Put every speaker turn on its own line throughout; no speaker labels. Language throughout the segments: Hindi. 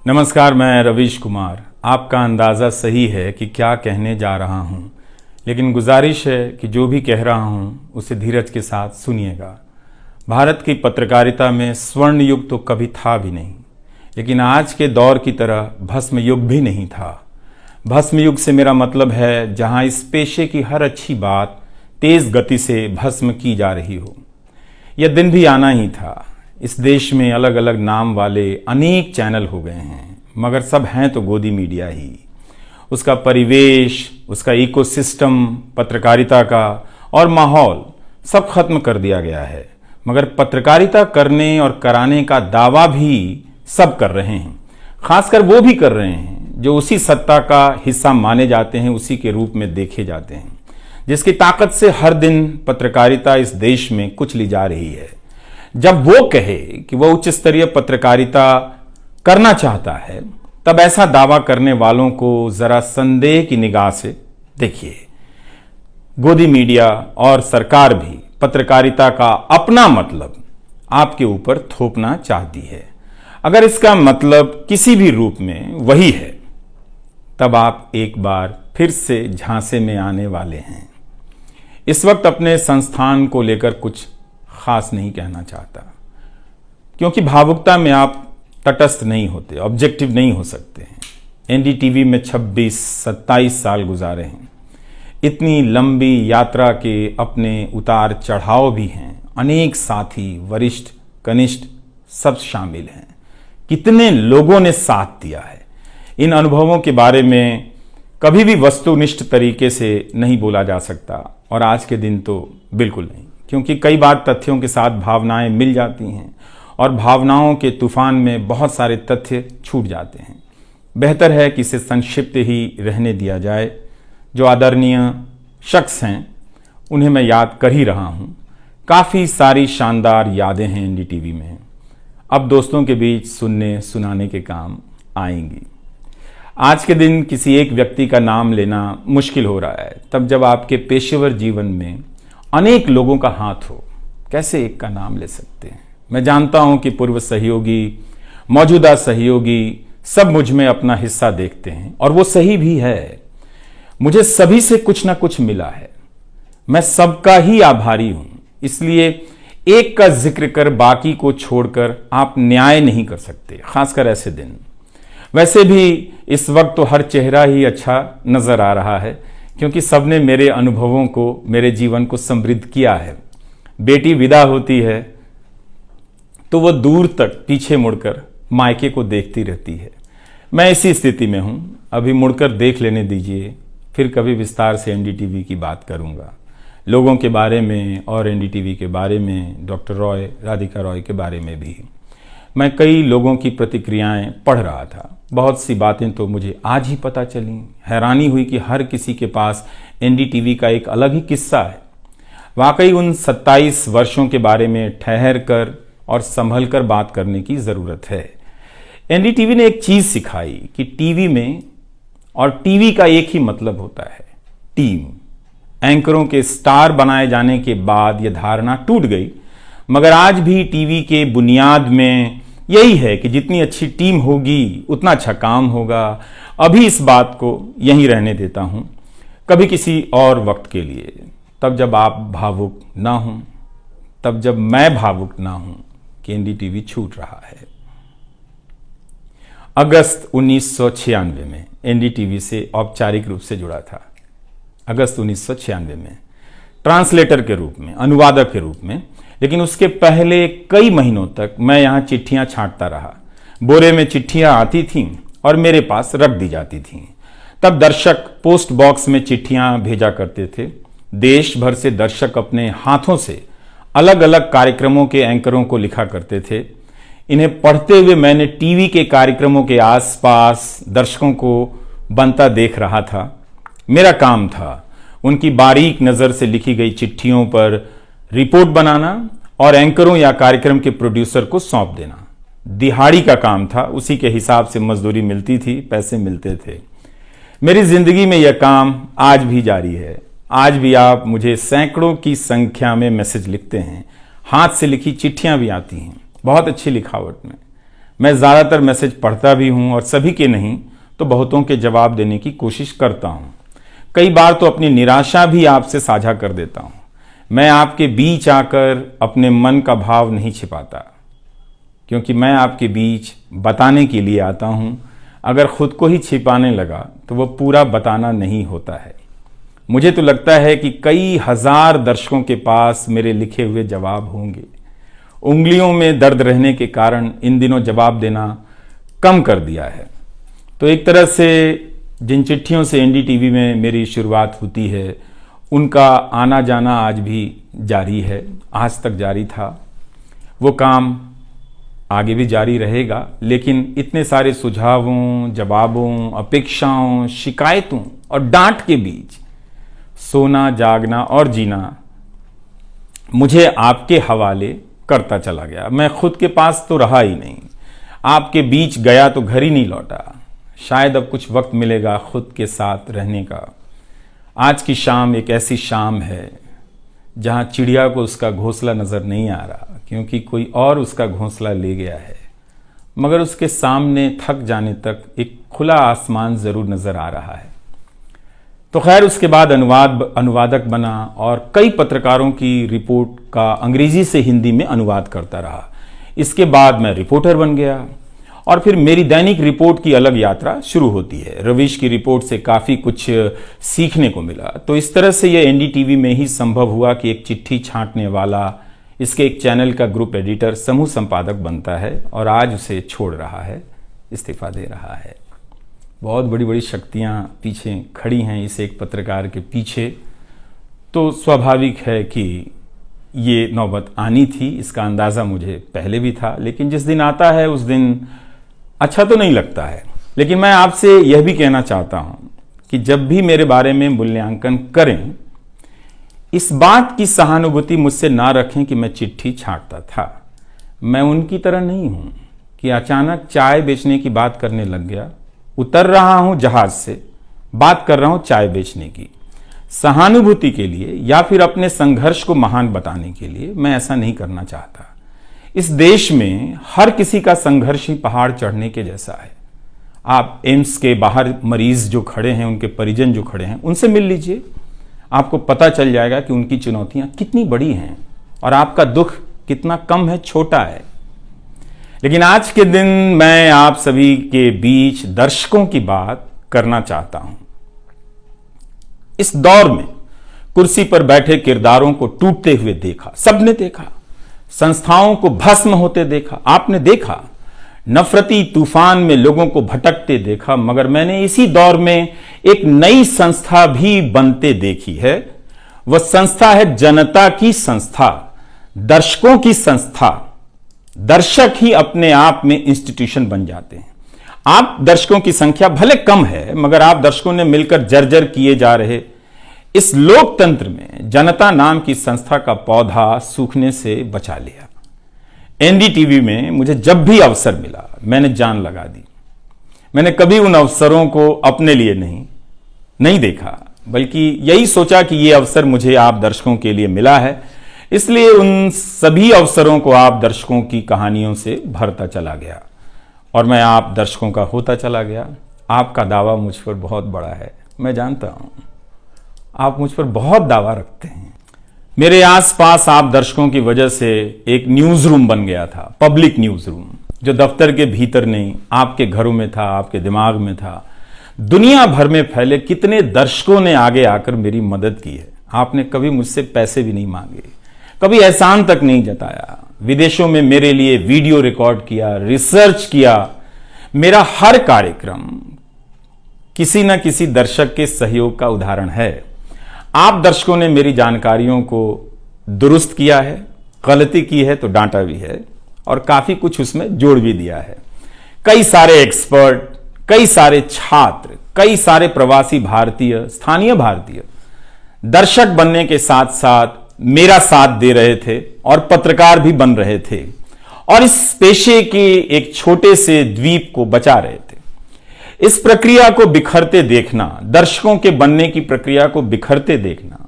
नमस्कार, मैं रवीश कुमार। आपका अंदाज़ा सही है कि क्या कहने जा रहा हूँ, लेकिन गुजारिश है कि जो भी कह रहा हूँ उसे धीरज के साथ सुनिएगा। भारत की पत्रकारिता में स्वर्ण युग तो कभी था भी नहीं, लेकिन आज के दौर की तरह भस्म युग भी नहीं था। भस्म युग से मेरा मतलब है जहाँ इस पेशे की हर अच्छी बात तेज़ गति से भस्म की जा रही हो। यह दिन भी आना ही था। इस देश में अलग अलग नाम वाले अनेक चैनल हो गए हैं, मगर सब हैं तो गोदी मीडिया ही। उसका परिवेश, उसका इकोसिस्टम, पत्रकारिता का और माहौल सब खत्म कर दिया गया है। मगर पत्रकारिता करने और कराने का दावा भी सब कर रहे हैं। खासकर वो भी कर रहे हैं जो उसी सत्ता का हिस्सा माने जाते हैं, उसी के रूप में देखे जाते हैं, जिसकी ताकत से हर दिन पत्रकारिता इस देश में कुचली जा रही है। जब वो कहे कि वो उच्च स्तरीय पत्रकारिता करना चाहता है, तब ऐसा दावा करने वालों को जरा संदेह की निगाह से देखिए। गोदी मीडिया और सरकार भी पत्रकारिता का अपना मतलब आपके ऊपर थोपना चाहती है। अगर इसका मतलब किसी भी रूप में वही है, तब आप एक बार फिर से झांसे में आने वाले हैं। इस वक्त अपने संस्थान को लेकर कुछ खास नहीं कहना चाहता, क्योंकि भावुकता में आप तटस्थ नहीं होते, ऑब्जेक्टिव नहीं हो सकते हैं। एनडीटीवी में 26-27 साल गुजारे हैं। इतनी लंबी यात्रा के अपने उतार चढ़ाव भी हैं। अनेक साथी, वरिष्ठ, कनिष्ठ सब शामिल हैं। कितने लोगों ने साथ दिया है। इन अनुभवों के बारे में कभी भी वस्तुनिष्ठ तरीके से नहीं बोला जा सकता, और आज के दिन तो बिल्कुल नहीं, क्योंकि कई बार तथ्यों के साथ भावनाएं मिल जाती हैं और भावनाओं के तूफान में बहुत सारे तथ्य छूट जाते हैं। बेहतर है कि इसे संक्षिप्त ही रहने दिया जाए। जो आदरणीय शख्स हैं उन्हें मैं याद कर ही रहा हूँ। काफ़ी सारी शानदार यादें हैं एनडीटीवी में, अब दोस्तों के बीच सुनने सुनाने के काम आएंगी। आज के दिन किसी एक व्यक्ति का नाम लेना मुश्किल हो रहा है, तब जब आपके पेशेवर जीवन में अनेक लोगों का हाथ हो। कैसे एक का नाम ले सकते हैं? मैं जानता हूं कि पूर्व सहयोगी, मौजूदा सहयोगी सब मुझ में अपना हिस्सा देखते हैं, और वो सही भी है। मुझे सभी से कुछ ना कुछ मिला है। मैं सबका ही आभारी हूं। इसलिए एक का जिक्र कर बाकी को छोड़कर आप न्याय नहीं कर सकते, खासकर ऐसे दिन। वैसे भी इस वक्त तो हर चेहरा ही अच्छा नजर आ रहा है, क्योंकि सबने मेरे अनुभवों को, मेरे जीवन को समृद्ध किया है। बेटी विदा होती है तो वो दूर तक पीछे मुड़कर मायके को देखती रहती है। मैं इसी स्थिति में हूं। अभी मुड़कर देख लेने दीजिए, फिर कभी विस्तार से एनडीटीवी की बात करूंगा, लोगों के बारे में और एनडीटीवी के बारे में, डॉक्टर रॉय, राधिका रॉय के बारे में भी। मैं कई लोगों की प्रतिक्रियाएं पढ़ रहा था। बहुत सी बातें तो मुझे आज ही पता चली। हैरानी हुई कि हर किसी के पास एनडीटीवी का एक अलग ही किस्सा है। वाकई उन 27 वर्षों के बारे में ठहर कर और संभल कर बात करने की ज़रूरत है। एनडीटीवी ने एक चीज़ सिखाई कि टीवी में और टीवी का एक ही मतलब होता है, टीम। एंकरों के स्टार बनाए जाने के बाद यह धारणा टूट गई, मगर आज भी टीवी के बुनियाद में यही है कि जितनी अच्छी टीम होगी उतना अच्छा काम होगा। अभी इस बात को यहीं रहने देता हूं, कभी किसी और वक्त के लिए, तब जब आप भावुक ना हों, तब जब मैं भावुक ना हूं कि एनडीटीवी छूट रहा है। अगस्त 1996 में एनडीटीवी से औपचारिक रूप से जुड़ा था। अगस्त 1996 में ट्रांसलेटर के रूप में, अनुवादक के रूप में। लेकिन उसके पहले कई महीनों तक मैं यहाँ चिट्ठियाँ छांटता रहा। बोरे में चिट्ठियाँ आती थीं और मेरे पास रख दी जाती थीं। तब दर्शक पोस्ट बॉक्स में चिट्ठियाँ भेजा करते थे। देश भर से दर्शक अपने हाथों से अलग अलग कार्यक्रमों के एंकरों को लिखा करते थे। इन्हें पढ़ते हुए मैंने टीवी के कार्यक्रमों के आसपास दर्शकों को बनता देख रहा था। मेरा काम था उनकी बारीक नज़र से लिखी गई चिट्ठियों पर रिपोर्ट बनाना और एंकरों या कार्यक्रम के प्रोड्यूसर को सौंप देना। दिहाड़ी का काम था, उसी के हिसाब से मजदूरी मिलती थी, पैसे मिलते थे। मेरी जिंदगी में यह काम आज भी जारी है। आज भी आप मुझे सैकड़ों की संख्या में मैसेज लिखते हैं, हाथ से लिखी चिट्ठियां भी आती हैं, बहुत अच्छी लिखावट में। मैं ज़्यादातर मैसेज पढ़ता भी हूं और सभी के नहीं तो बहुतों के जवाब देने की कोशिश करता हूं। कई बार तो अपनी निराशा भी आपसे साझा कर देता हूं। मैं आपके बीच आकर अपने मन का भाव नहीं छिपाता, क्योंकि मैं आपके बीच बताने के लिए आता हूं। अगर खुद को ही छिपाने लगा तो वह पूरा बताना नहीं होता है। मुझे तो लगता है कि कई हजार दर्शकों के पास मेरे लिखे हुए जवाब होंगे। उंगलियों में दर्द रहने के कारण इन दिनों जवाब देना कम कर दिया है। तो एक तरह से जिन चिट्ठियों से एनडीटीवी में मेरी शुरुआत होती है, उनका आना जाना आज भी जारी है, आज तक जारी था। वो काम आगे भी जारी रहेगा, लेकिन इतने सारे सुझावों, जवाबों, अपेक्षाओं, शिकायतों और डांट के बीच सोना, जागना और जीना मुझे आपके हवाले करता चला गया। मैं खुद के पास तो रहा ही नहीं, आपके बीच गया तो घर ही नहीं लौटा। शायद अब कुछ वक्त मिलेगा खुद के साथ रहने का। आज की शाम एक ऐसी शाम है जहां चिड़िया को उसका घोंसला नजर नहीं आ रहा, क्योंकि कोई और उसका घोंसला ले गया है, मगर उसके सामने थक जाने तक एक खुला आसमान जरूर नजर आ रहा है। तो खैर, उसके बाद अनुवादक बना और कई पत्रकारों की रिपोर्ट का अंग्रेजी से हिंदी में अनुवाद करता रहा। इसके बाद मैं रिपोर्टर बन गया और फिर मेरी दैनिक रिपोर्ट की अलग यात्रा शुरू होती है। रवीश की रिपोर्ट से काफ़ी कुछ सीखने को मिला। तो इस तरह से यह एनडीटीवी में ही संभव हुआ कि एक चिट्ठी छांटने वाला इसके एक चैनल का ग्रुप एडिटर समूह संपादक बनता है और आज उसे छोड़ रहा है, इस्तीफा दे रहा है। बहुत बड़ी बड़ी शक्तियां पीछे खड़ी हैं इस एक पत्रकार के पीछे। तो स्वाभाविक है कि ये नौबत आनी थी, इसका अंदाज़ा मुझे पहले भी था। लेकिन जिस दिन आता है उस दिन अच्छा तो नहीं लगता है। लेकिन मैं आपसे यह भी कहना चाहता हूं कि जब भी मेरे बारे में मूल्यांकन करें, इस बात की सहानुभूति मुझसे ना रखें कि मैं चिट्ठी छांटता था। मैं उनकी तरह नहीं हूं कि अचानक चाय बेचने की बात करने लग गया। उतर रहा हूं जहाज से, बात कर रहा हूं चाय बेचने की। सहानुभूति के लिए या फिर अपने संघर्ष को महान बताने के लिए मैं ऐसा नहीं करना चाहता। इस देश में हर किसी का संघर्ष ही पहाड़ चढ़ने के जैसा है। आप एम्स के बाहर मरीज जो खड़े हैं, उनके परिजन जो खड़े हैं, उनसे मिल लीजिए। आपको पता चल जाएगा कि उनकी चुनौतियां कितनी बड़ी हैं और आपका दुख कितना कम है, छोटा है। लेकिन आज के दिन मैं आप सभी के बीच दर्शकों की बात करना चाहता हूं। इस दौर में कुर्सी पर बैठे किरदारों को टूटते हुए देखा, सबने देखा। संस्थाओं को भस्म होते देखा, आपने देखा। नफरती तूफान में लोगों को भटकते देखा, मगर मैंने इसी दौर में एक नई संस्था भी बनते देखी है। वह संस्था है जनता की संस्था, दर्शकों की संस्था। दर्शक ही अपने आप में इंस्टीट्यूशन बन जाते हैं। आप दर्शकों की संख्या भले कम है, मगर आप दर्शकों ने मिलकर जर्जर किए जा रहे इस लोकतंत्र में जनता नाम की संस्था का पौधा सूखने से बचा लिया। एनडीटीवी में मुझे जब भी अवसर मिला मैंने जान लगा दी। मैंने कभी उन अवसरों को अपने लिए नहीं देखा, बल्कि यही सोचा कि यह अवसर मुझे आप दर्शकों के लिए मिला है, इसलिए उन सभी अवसरों को आप दर्शकों की कहानियों से भरता चला गया और मैं आप दर्शकों का होता चला गया। आपका दावा मुझ पर बहुत बड़ा है, मैं जानता हूं। आप मुझ पर बहुत दावा रखते हैं। मेरे आसपास आप दर्शकों की वजह से एक न्यूज रूम बन गया था, पब्लिक न्यूज रूम, जो दफ्तर के भीतर नहीं, आपके घरों में था, आपके दिमाग में था। दुनिया भर में फैले कितने दर्शकों ने आगे आकर मेरी मदद की है। आपने कभी मुझसे पैसे भी नहीं मांगे, कभी एहसान तक नहीं जताया। विदेशों में मेरे लिए वीडियो रिकॉर्ड किया, रिसर्च किया। मेरा हर कार्यक्रम किसी न किसी दर्शक के सहयोग का उदाहरण है। आप दर्शकों ने मेरी जानकारियों को दुरुस्त किया है, गलती की है तो डांटा भी है और काफी कुछ उसमें जोड़ भी दिया है। कई सारे एक्सपर्ट, कई सारे छात्र, कई सारे प्रवासी भारतीय, स्थानीय भारतीय दर्शक बनने के साथ साथ मेरा साथ दे रहे थे और पत्रकार भी बन रहे थे और इस पेशे के एक छोटे से द्वीप को बचा रहे थे। इस प्रक्रिया को बिखरते देखना, दर्शकों के बनने की प्रक्रिया को बिखरते देखना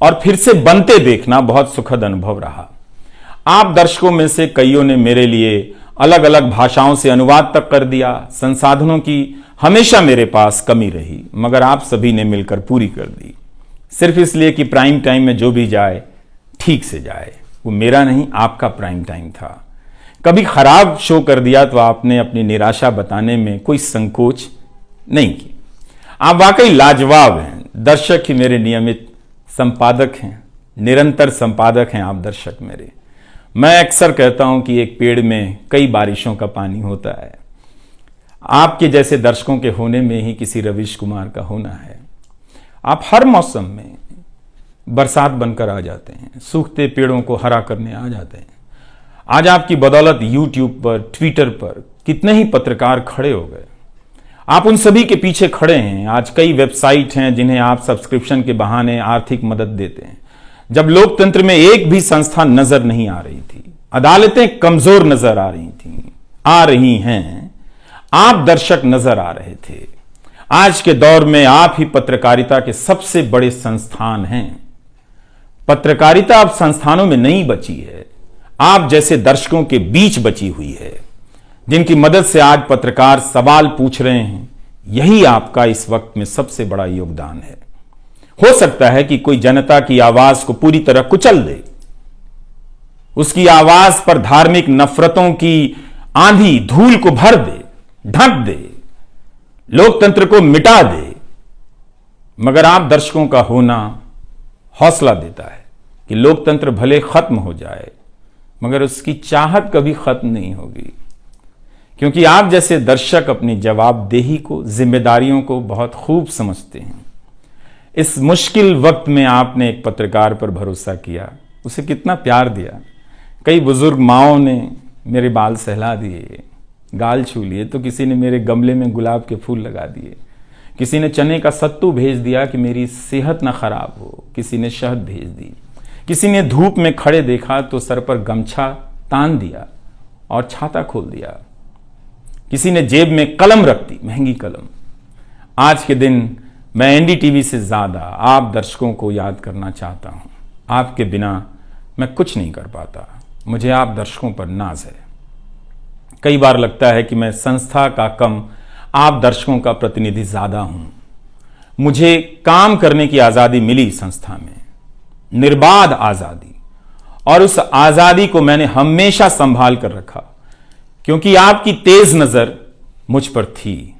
और फिर से बनते देखना बहुत सुखद अनुभव रहा। आप दर्शकों में से कईयों ने मेरे लिए अलग अलग भाषाओं से अनुवाद तक कर दिया। संसाधनों की हमेशा मेरे पास कमी रही, मगर आप सभी ने मिलकर पूरी कर दी, सिर्फ इसलिए कि प्राइम टाइम में जो भी जाए ठीक से जाए। वो मेरा नहीं, आपका प्राइम टाइम था। कभी खराब शो कर दिया तो आपने अपनी निराशा बताने में कोई संकोच नहीं की। आप वाकई लाजवाब हैं। दर्शक ही मेरे नियमित संपादक हैं, निरंतर संपादक हैं आप दर्शक मेरे। मैं अक्सर कहता हूं कि एक पेड़ में कई बारिशों का पानी होता है। आपके जैसे दर्शकों के होने में ही किसी रवीश कुमार का होना है। आप हर मौसम में बरसात बनकर आ जाते हैं, सूखते पेड़ों को हरा करने आ जाते हैं। आज आपकी बदौलत यूट्यूब पर, ट्विटर पर कितने ही पत्रकार खड़े हो गए। आप उन सभी के पीछे खड़े हैं। आज कई वेबसाइट हैं जिन्हें आप सब्सक्रिप्शन के बहाने आर्थिक मदद देते हैं। जब लोकतंत्र में एक भी संस्था नजर नहीं आ रही थी, अदालतें कमजोर नजर आ रही थी, आ रही हैं, आप दर्शक नजर आ रहे थे। आज के दौर में आप ही पत्रकारिता के सबसे बड़े संस्थान हैं। पत्रकारिता अब संस्थानों में नहीं बची है, आप जैसे दर्शकों के बीच बची हुई है, जिनकी मदद से आज पत्रकार सवाल पूछ रहे हैं। यही आपका इस वक्त में सबसे बड़ा योगदान है। हो सकता है कि कोई जनता की आवाज को पूरी तरह कुचल दे, उसकी आवाज पर धार्मिक नफरतों की आंधी धूल को भर दे, ढक दे, लोकतंत्र को मिटा दे, मगर आप दर्शकों का होना हौसला देता है कि लोकतंत्र भले खत्म हो जाए, मगर उसकी चाहत कभी खत्म नहीं होगी, क्योंकि आप जैसे दर्शक अपनी जवाबदेही को, जिम्मेदारियों को बहुत खूब समझते हैं। इस मुश्किल वक्त में आपने एक पत्रकार पर भरोसा किया, उसे कितना प्यार दिया। कई बुजुर्ग माओं ने मेरे बाल सहला दिए, गाल छू लिए, तो किसी ने मेरे गमले में गुलाब के फूल लगा दिए, किसी ने चने का सत्तू भेज दिया कि मेरी सेहत ना खराब हो, किसी ने शहद भेज दी, किसी ने धूप में खड़े देखा तो सर पर गमछा तान दिया और छाता खोल दिया, किसी ने जेब में कलम रख दी, महंगी कलम। आज के दिन मैं एनडीटीवी से ज्यादा आप दर्शकों को याद करना चाहता हूं। आपके बिना मैं कुछ नहीं कर पाता। मुझे आप दर्शकों पर नाज है। कई बार लगता है कि मैं संस्था का कम, आप दर्शकों का प्रतिनिधि ज्यादा हूं। मुझे काम करने की आजादी मिली संस्था में, निर्बाध आजादी, और उस आजादी को मैंने हमेशा संभाल कर रखा, क्योंकि आपकी तेज नजर मुझ पर थी।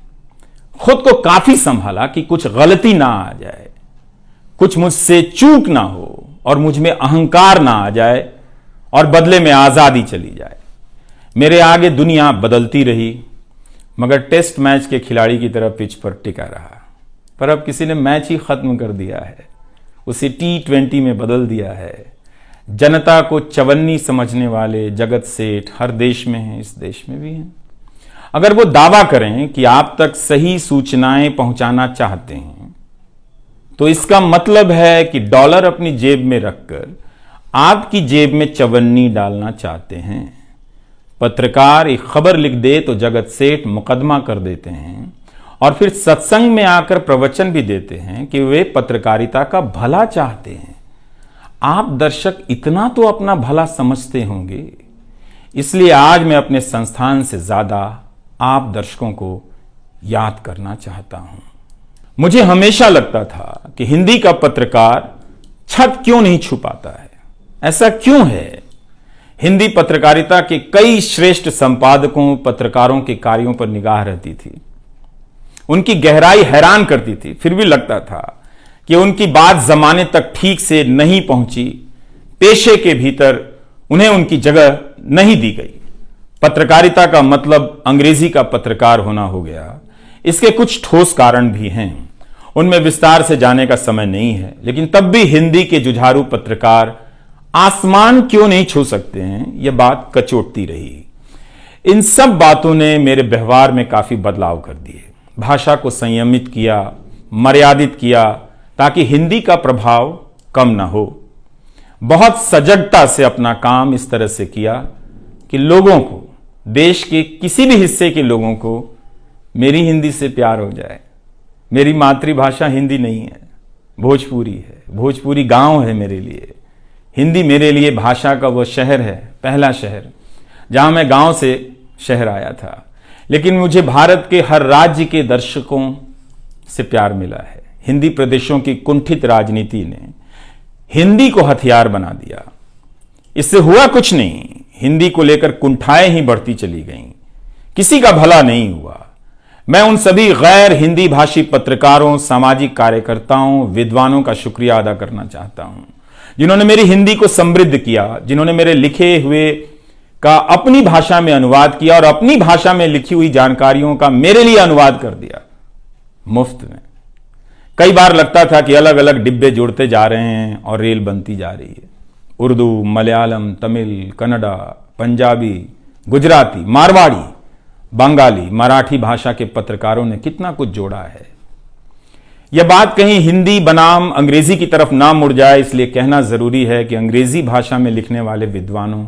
खुद को काफी संभाला कि कुछ गलती ना आ जाए, कुछ मुझसे चूक ना हो और मुझ में अहंकार ना आ जाए और बदले में आजादी चली जाए। मेरे आगे दुनिया बदलती रही, मगर टेस्ट मैच के खिलाड़ी की तरह पिच पर टिका रहा। पर अब किसी ने मैच ही खत्म कर दिया है, उसे T20 में बदल दिया है। जनता को चवन्नी समझने वाले जगत सेठ हर देश में हैं, इस देश में भी हैं। अगर वो दावा करें कि आप तक सही सूचनाएं पहुंचाना चाहते हैं, तो इसका मतलब है कि डॉलर अपनी जेब में रखकर आपकी जेब में चवन्नी डालना चाहते हैं। पत्रकार एक खबर लिख दे तो जगत सेठ मुकदमा कर देते हैं और फिर सत्संग में आकर प्रवचन भी देते हैं कि वे पत्रकारिता का भला चाहते हैं। आप दर्शक इतना तो अपना भला समझते होंगे, इसलिए आज मैं अपने संस्थान से ज्यादा आप दर्शकों को याद करना चाहता हूं। मुझे हमेशा लगता था कि हिंदी का पत्रकार छत क्यों नहीं छुपाता है। ऐसा क्यों है? हिंदी पत्रकारिता के कई श्रेष्ठ संपादकों, पत्रकारों के कार्यों पर निगाह रहती थी, उनकी गहराई हैरान करती थी। फिर भी लगता था कि उनकी बात जमाने तक ठीक से नहीं पहुंची, पेशे के भीतर उन्हें उनकी जगह नहीं दी गई। पत्रकारिता का मतलब अंग्रेजी का पत्रकार होना हो गया। इसके कुछ ठोस कारण भी हैं, उनमें विस्तार से जाने का समय नहीं है, लेकिन तब भी हिंदी के जुझारू पत्रकार आसमान क्यों नहीं छू सकते हैं, यह बात कचोटती रही। इन सब बातों ने मेरे व्यवहार में काफी बदलाव कर दिए। भाषा को संयमित किया, मर्यादित किया, ताकि हिंदी का प्रभाव कम ना हो। बहुत सजगता से अपना काम इस तरह से किया कि लोगों को, देश के किसी भी हिस्से के लोगों को मेरी हिंदी से प्यार हो जाए। मेरी मातृभाषा हिंदी नहीं है, भोजपुरी है। भोजपुरी गांव है मेरे लिए। हिंदी मेरे लिए भाषा का वो शहर है, पहला शहर, जहां मैं गांव से शहर आया था, लेकिन मुझे भारत के हर राज्य के दर्शकों से प्यार मिला है। हिंदी प्रदेशों की कुंठित राजनीति ने हिंदी को हथियार बना दिया। इससे हुआ कुछ नहीं, हिंदी को लेकर कुंठाएं ही बढ़ती चली गईं, किसी का भला नहीं हुआ। मैं उन सभी गैर हिंदी भाषी पत्रकारों, सामाजिक कार्यकर्ताओं, विद्वानों का शुक्रिया अदा करना चाहता हूं, जिन्होंने मेरी हिंदी को समृद्ध किया, जिन्होंने मेरे लिखे हुए का अपनी भाषा में अनुवाद किया और अपनी भाषा में लिखी हुई जानकारियों का मेरे लिए अनुवाद कर दिया मुफ्त में। कई बार लगता था कि अलग अलग डिब्बे जुड़ते जा रहे हैं और रेल बनती जा रही है। उर्दू, मलयालम, तमिल, कन्नड़ा, पंजाबी, गुजराती, मारवाड़ी, बंगाली, मराठी भाषा के पत्रकारों ने कितना कुछ जोड़ा है। यह बात कहीं हिंदी बनाम अंग्रेजी की तरफ ना मुड़ जाए, इसलिए कहना जरूरी है कि अंग्रेजी भाषा में लिखने वाले विद्वानों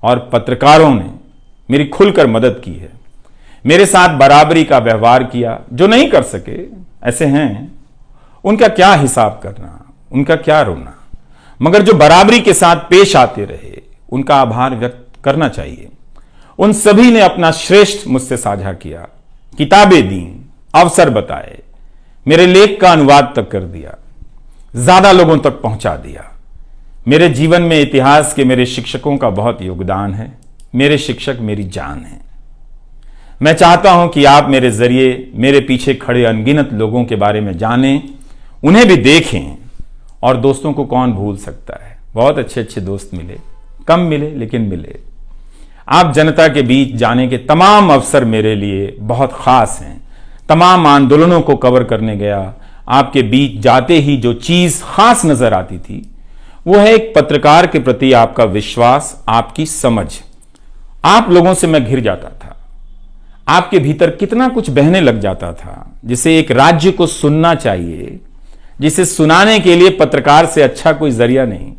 और पत्रकारों ने मेरी खुलकर मदद की है, मेरे साथ बराबरी का व्यवहार किया। जो नहीं कर सके, ऐसे हैं, उनका क्या हिसाब करना, उनका क्या रोना, मगर जो बराबरी के साथ पेश आते रहे, उनका आभार व्यक्त करना चाहिए। उन सभी ने अपना श्रेष्ठ मुझसे साझा किया, किताबें दी, अवसर बताए, मेरे लेख का अनुवाद तक कर दिया, ज्यादा लोगों तक पहुंचा दिया। मेरे जीवन में इतिहास के मेरे शिक्षकों का बहुत योगदान है। मेरे शिक्षक मेरी जान है। मैं चाहता हूं कि आप मेरे जरिए मेरे पीछे खड़े अनगिनत लोगों के बारे में जानें, उन्हें भी देखें। और दोस्तों को कौन भूल सकता है, बहुत अच्छे अच्छे दोस्त मिले, कम मिले लेकिन मिले। आप जनता के बीच जाने के तमाम अवसर मेरे लिए बहुत खास हैं। तमाम आंदोलनों को कवर करने गया, आपके बीच जाते ही जो चीज खास नजर आती थी वो है एक पत्रकार के प्रति आपका विश्वास, आपकी समझ। आप लोगों से मैं घिर जाता था। आपके भीतर कितना कुछ बहने लग जाता था, जिसे एक राज्य को सुनना चाहिए, जिसे सुनाने के लिए पत्रकार से अच्छा कोई जरिया नहीं।